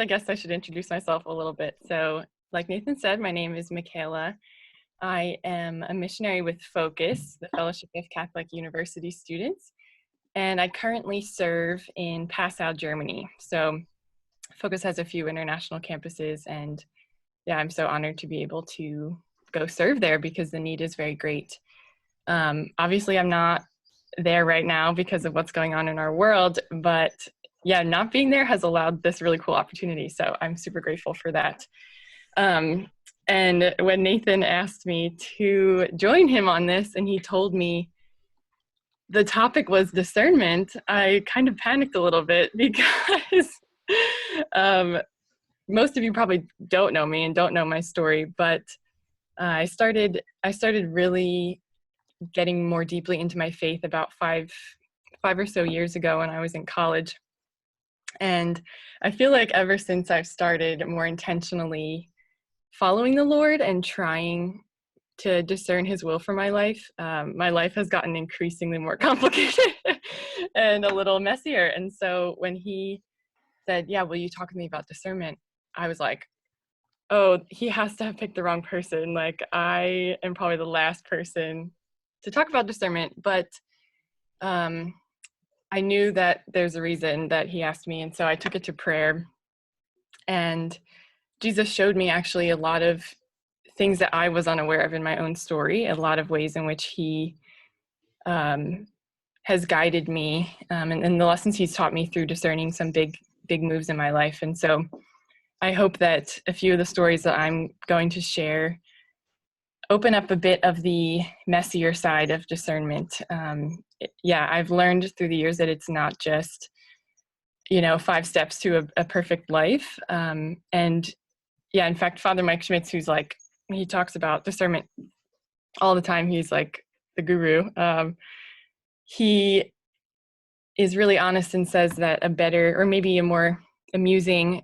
I guess I should introduce myself a little bit. So, like Nathan said, my name is Michaela. I am a missionary with FOCUS, the Fellowship of Catholic University Students, and I currently serve in Passau, Germany. So, FOCUS has a few international campuses, and yeah, I'm so honored to be able to go serve there because the need is very great. Obviously, I'm not there right now because of what's going on in our world, but yeah, not being there has allowed this really cool opportunity. So I'm super grateful for that. And when Nathan asked me to join him on this and he told me the topic was discernment, I kind of panicked a little bit because most of you probably don't know me and don't know my story, but I started really getting more deeply into my faith about five or so years ago when I was in college. And I feel like ever since I've started more intentionally following the Lord and trying to discern his will for my life has gotten increasingly more complicated and a little messier. And so when he said, yeah, will you talk to me about discernment? I was like, oh, he has to have picked the wrong person. Like, I am probably the last person to talk about discernment, but I knew that there's a reason that he asked me, and so I took it to prayer. And Jesus showed me actually a lot of things that I was unaware of in my own story, a lot of ways in which he has guided me, and the lessons he's taught me through discerning some big moves in my life. And so I hope that a few of the stories that I'm going to share open up a bit of the messier side of discernment. I've learned through the years that it's not just, 5 steps to a perfect life. In fact, Father Mike Schmitz, he talks about discernment all the time. He's like the guru. He is really honest and says that a better, or maybe a more amusing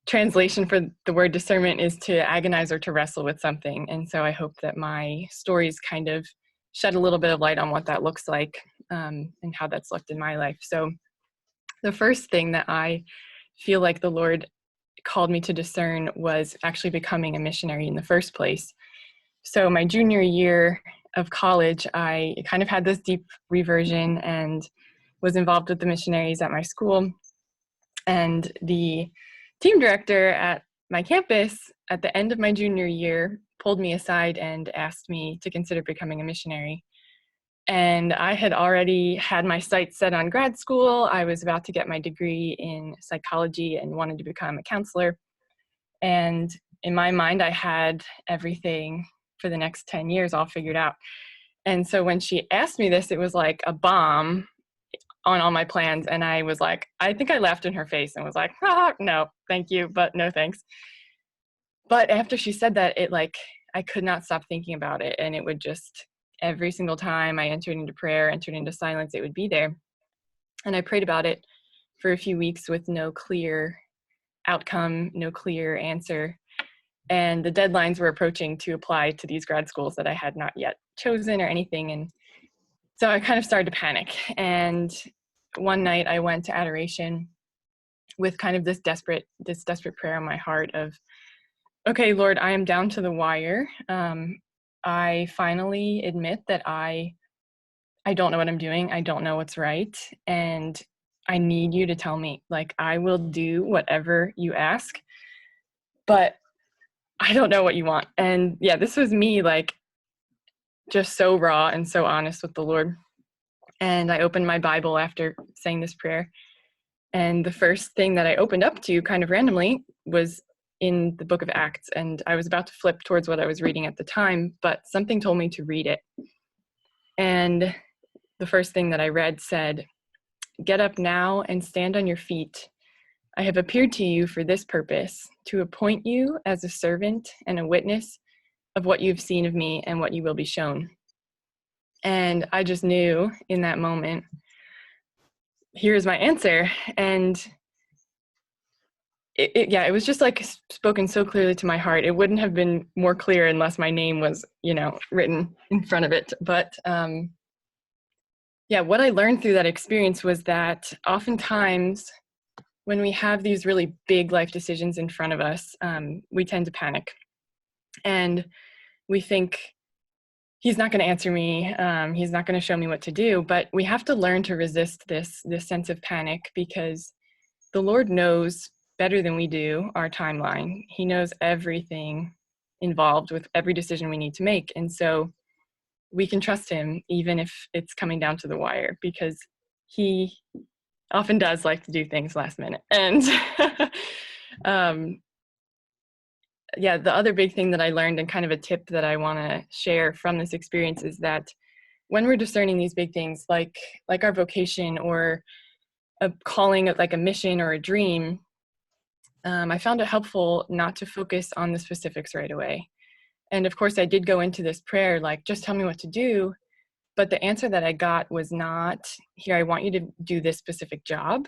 translation for the word discernment is to agonize or to wrestle with something. And so I hope that my stories kind of shed a little bit of light on what that looks like, and how that's looked in my life. So the first thing that I feel like the Lord called me to discern was actually becoming a missionary in the first place. So my junior year of college, I kind of had this deep reversion and was involved with the missionaries at my school. And the team director at my campus at the end of my junior year pulled me aside and asked me to consider becoming a missionary. And I had already had my sights set on grad school. I was about to get my degree in psychology and wanted to become a counselor. And in my mind, I had everything for the next 10 years all figured out. And so when she asked me this, it was like a bomb on all my plans. And I was like, I think I laughed in her face and was like, no, thank you, but no thanks. But after she said that, I could not stop thinking about it. And it would just, every single time I entered into prayer, entered into silence, it would be there. And I prayed about it for a few weeks with no clear outcome, no clear answer. And the deadlines were approaching to apply to these grad schools that I had not yet chosen or anything. And so I kind of started to panic. And one night I went to adoration with kind of this desperate prayer in my heart of, okay, Lord, I am down to the wire. I finally admit that I don't know what I'm doing. I don't know what's right. And I need you to tell me. Like, I will do whatever you ask, but I don't know what you want. And yeah, this was me, just so raw and so honest with the Lord. And I opened my Bible after saying this prayer. And the first thing that I opened up to kind of randomly was in the book of Acts. And I was about to flip towards what I was reading at the time, but something told me to read it. And the first thing that I read said, "Get up now and stand on your feet. I have appeared to you for this purpose, to appoint you as a servant and a witness of what you've seen of me and what you will be shown." And I just knew in that moment, here's my answer. And it was just spoken so clearly to my heart. It wouldn't have been more clear unless my name was, written in front of it. But what I learned through that experience was that oftentimes when we have these really big life decisions in front of us, we tend to panic. And we think, he's not going to answer me. He's not going to show me what to do. But we have to learn to resist this sense of panic, because the Lord knows better than we do our timeline. He knows everything involved with every decision we need to make. And so we can trust him, even if it's coming down to the wire, because he often does like to do things last minute. And yeah, the other big thing that I learned, and kind of a tip that I want to share from this experience, is that when we're discerning these big things, like our vocation or a calling, like a mission or a dream, I found it helpful not to focus on the specifics right away. And of course, I did go into this prayer, like, just tell me what to do. But the answer that I got was not, here, I want you to do this specific job,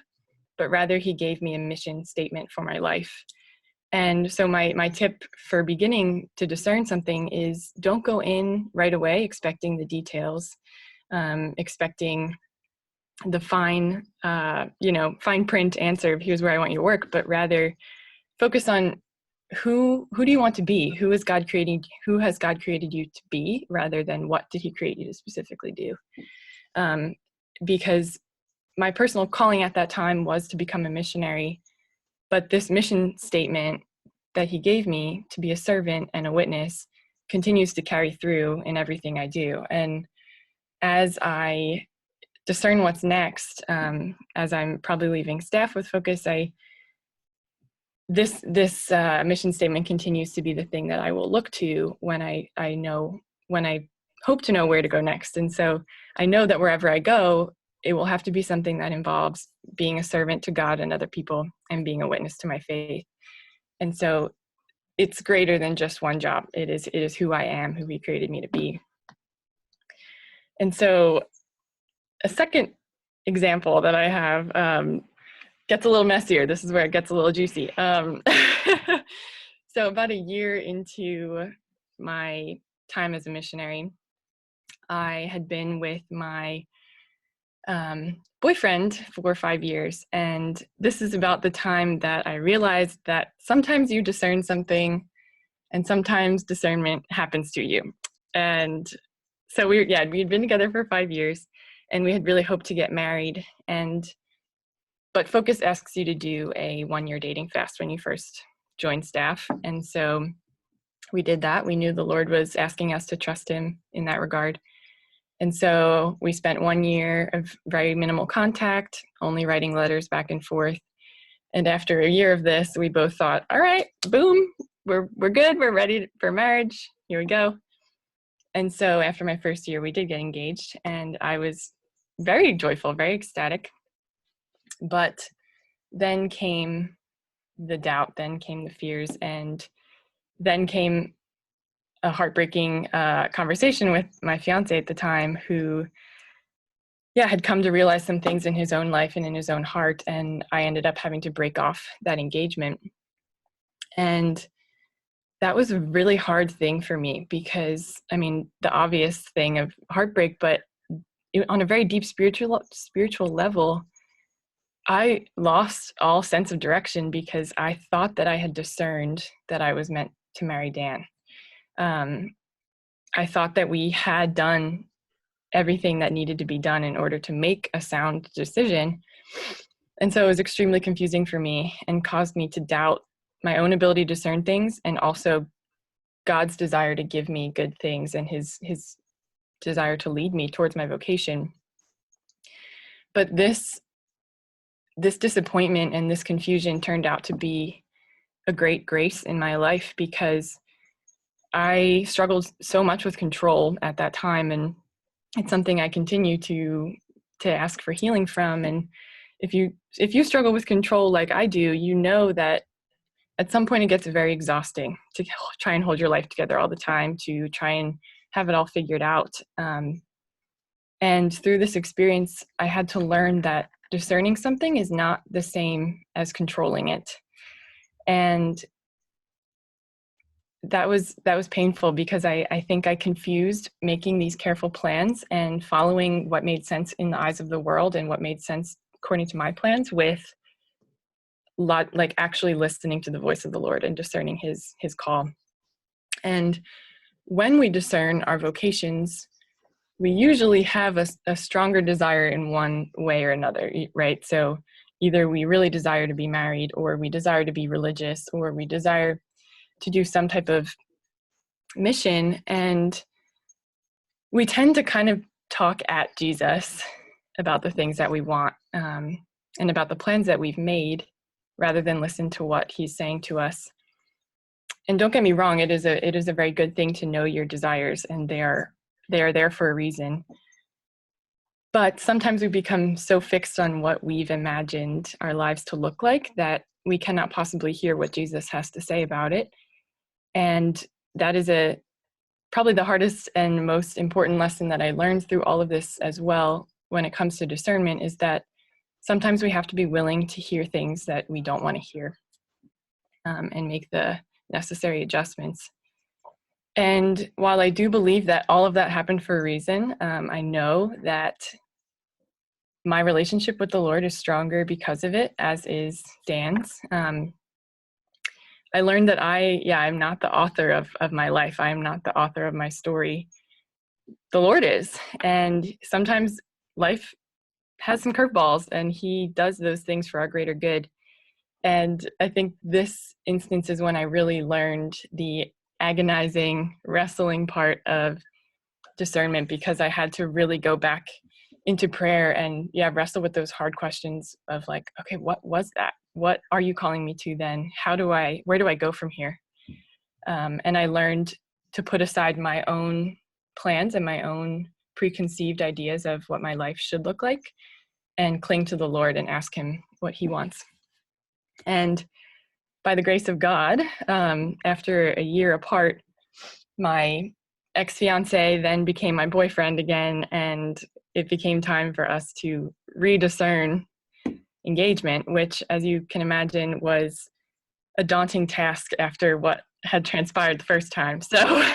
but rather he gave me a mission statement for my life. And so my tip for beginning to discern something is, don't go in right away expecting the details, expecting the fine print answer of here's where I want you to work, but rather focus on who do you want to be? Who has God created you to be, rather than what did he create you to specifically do? Because my personal calling at that time was to become a missionary, but this mission statement that he gave me to be a servant and a witness continues to carry through in everything I do. And as I discern what's next, as I'm probably leaving staff with FOCUS, this mission statement continues to be the thing that I will look to when I hope to know where to go next. And so I know that wherever I go, it will have to be something that involves being a servant to God and other people and being a witness to my faith. And so it's greater than just one job. It is who I am, who he created me to be. And so a second example that I have gets a little messier. This is where it gets a little juicy. So about a year into my time as a missionary, I had been with my boyfriend for 5 years. And this is about the time that I realized that sometimes you discern something and sometimes discernment happens to you. And so we'd been together for 5 years, and we had really hoped to get married. But FOCUS asks you to do a 1-year dating fast when you first join staff. And so we did that. We knew the Lord was asking us to trust him in that regard. And so we spent 1 year of very minimal contact, only writing letters back and forth. And after a year of this, we both thought, all right, boom, we're good. We're ready for marriage. Here we go. And so after my first year, we did get engaged, and I was very joyful, very ecstatic. But then came the doubt, then came the fears, and then came a heartbreaking conversation with my fiance at the time, who had come to realize some things in his own life and in his own heart. And I ended up having to break off that engagement. And that was a really hard thing for me, because, I mean, the obvious thing of heartbreak, but on a very deep spiritual level, I lost all sense of direction, because I thought that I had discerned that I was meant to marry Dan. I thought that we had done everything that needed to be done in order to make a sound decision. And so it was extremely confusing for me and caused me to doubt my own ability to discern things, and also God's desire to give me good things and his desire to lead me towards my vocation. But this disappointment and this confusion turned out to be a great grace in my life, because I struggled so much with control at that time, and it's something I continue to ask for healing from. And if you struggle with control like I do, you know that at some point it gets very exhausting to try and hold your life together all the time, to try and have it all figured out. And through this experience, I had to learn that discerning something is not the same as controlling it. And that was painful, because I think I confused making these careful plans and following what made sense in the eyes of the world and what made sense according to my plans with like actually listening to the voice of the Lord and discerning his call. And when we discern our vocations, we usually have a stronger desire in one way or another, right? So either we really desire to be married, or we desire to be religious, or we desire to do some type of mission. And we tend to kind of talk at Jesus about the things that we want, and about the plans that we've made, rather than listen to what he's saying to us. And don't get me wrong, it is a very good thing to know your desires, and they are there for a reason. But sometimes we become so fixed on what we've imagined our lives to look like that we cannot possibly hear what Jesus has to say about it. And that is probably the hardest and most important lesson that I learned through all of this as well when it comes to discernment, is that sometimes we have to be willing to hear things that we don't want to hear, and make the necessary adjustments. And while I do believe that all of that happened for a reason, I know that my relationship with the Lord is stronger because of it, as is Dan's. I learned that I'm not the author of my life. I am not the author of my story. The Lord is. And sometimes life has some curveballs, and he does those things for our greater good. And I think this instance is when I really learned the agonizing, wrestling part of discernment, because I had to really go back into prayer and wrestle with those hard questions of like, okay, what was that? What are you calling me to then? Where do I go from here? And I learned to put aside my own plans and my own preconceived ideas of what my life should look like, and cling to the Lord and ask him what he wants. And by the grace of God, after a year apart, my ex-fiance then became my boyfriend again, and it became time for us to rediscern engagement, which, as you can imagine, was a daunting task after what had transpired the first time. So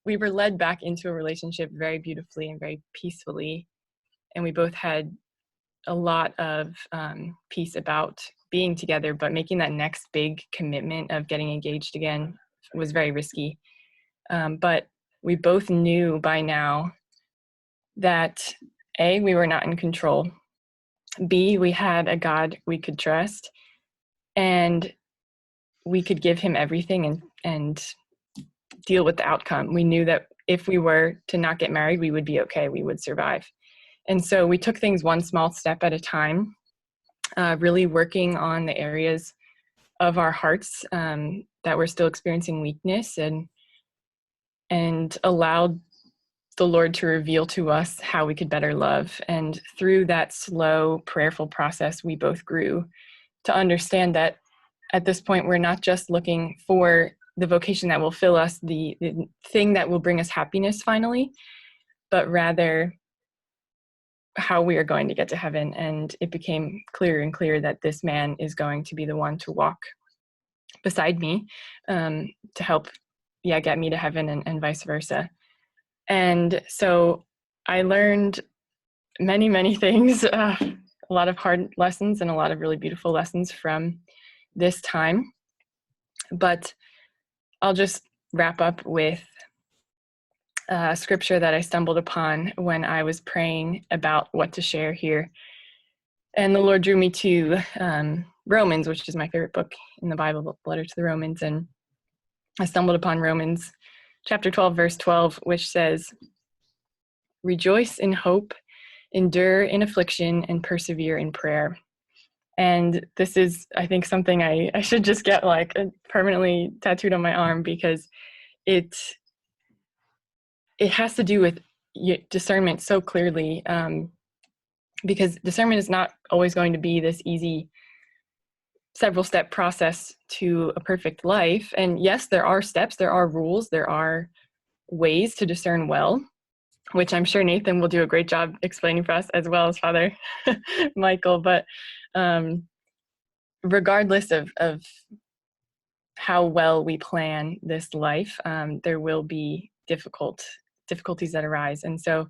we were led back into a relationship very beautifully and very peacefully, and we both had a lot of peace about being together, but making that next big commitment of getting engaged again was very risky. But we both knew by now that A, we were not in control, B, we had a God we could trust, and we could give him everything and deal with the outcome. We knew that if we were to not get married, we would be okay, we would survive. And so we took things one small step at a time, really working on the areas of our hearts that were still experiencing weakness, and allowed the Lord to reveal to us how we could better love. And through that slow, prayerful process, we both grew to understand that at this point, we're not just looking for the vocation that will fill us, the thing that will bring us happiness finally, but rather how we are going to get to heaven. And it became clearer and clearer that this man is going to be the one to walk beside me, to help get me to heaven, and vice versa. And so I learned many, many things, a lot of hard lessons and a lot of really beautiful lessons from this time. But I'll just wrap up with a scripture that I stumbled upon when I was praying about what to share here. And the Lord drew me to Romans, which is my favorite book in the Bible, the letter to the Romans. And I stumbled upon Romans chapter 12, verse 12, which says, "Rejoice in hope, endure in affliction, and persevere in prayer." And this is, I think, something I should just get like permanently tattooed on my arm, because it has to do with discernment so clearly, because discernment is not always going to be this easy several step process to a perfect life. And yes, there are steps, there are rules, there are ways to discern well, which I'm sure Nathan will do a great job explaining for us, as well as Father Michael. But regardless of how well we plan this life, there will be difficulties that arise. And so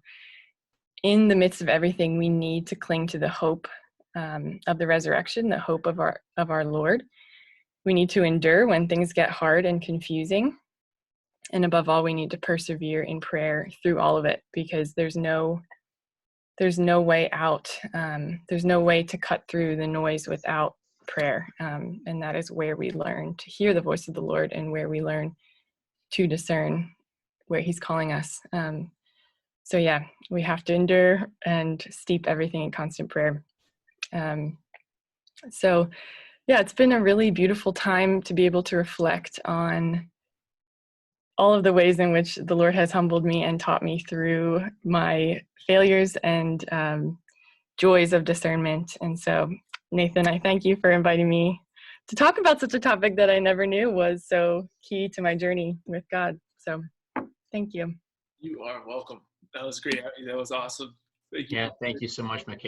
in the midst of everything, we need to cling to the hope of the resurrection, the hope of our Lord. We need to endure when things get hard and confusing. And above all, we need to persevere in prayer through all of it, because there's no way out. There's no way to cut through the noise without prayer. And that is where we learn to hear the voice of the Lord, and where we learn to discern where he's calling us. So yeah, we have to endure and steep everything in constant prayer. So yeah, it's been a really beautiful time to be able to reflect on all of the ways in which the Lord has humbled me and taught me through my failures and joys of discernment. And so, Nathan, I thank you for inviting me to talk about such a topic that I never knew was so key to my journey with God. So thank you. You are welcome. That was great. That was awesome. Thank you. Yeah, thank you so much, Michaela.